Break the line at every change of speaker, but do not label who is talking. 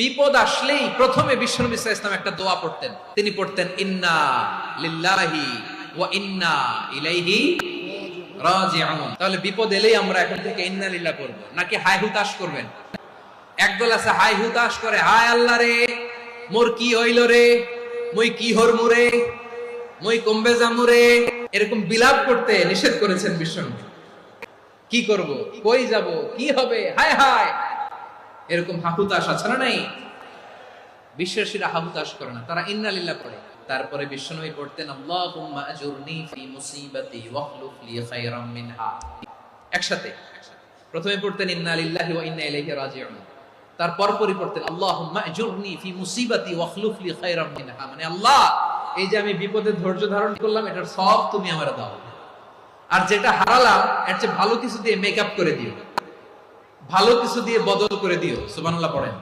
বিপদ আসলেই প্রথমে বিশ্বনবী সাল্লাল্লাহু আলাইহি ওয়াসাল্লাম একটা দোয়া পড়তেন। তিনি পড়তেন ইন্না লিল্লাহি ওয়া ইন্না ইলাইহি রাজিউন। তাহলে বিপদ এলেই আমরা এখন থেকে ইন্না লিল্লাহ করব, নাকি হায় হুতাশ করবেন? একদল আছে হায় হুতাশ করে, হায় আল্লাহ রে মোর কি হইল রে, মই কি হরমু রে, মই কমবে যামু রে, এরকম বিলাপ করতে নিষেধ করেছেন বিশ্বনবী। কি করব, কই যাব, কি হবে, হায় হায়, এরকম হাহুতাশ আছে না নাই? বিশ্বাসীরা হাহুতাশ করে না, তারা ইন্না লিল্লাহ পড়ে। তারপরে বিশ্বনবী পড়তেন আল্লাহুম্মা আজুরনি ফি মুসিবাতি ওয়াখলুফ লি খায়রাম মিনহা। একসাথে প্রথমে পড়তেন ইন্না লিল্লাহি ওয়া ইন্না ইলাইহি রাজিউন, তারপর পরে পড়তেন আল্লাহুম্মা আজুরনি ফি মুসিবাতি ওয়াখলুফ লি খায়রাম মিনহা, মানে আল্লাহ এই যে আমি বিপদে ধৈর্য ধারণ করলাম এটার সব তুমি আমারে দাও, আর যেটা হারালাম এর চেয়ে ভালো কিছু দিয়ে মেকআপ করে দিও, ভালো কিছু দিয়ে বদল করে দিও। সুবহানাল্লাহ পড়েন।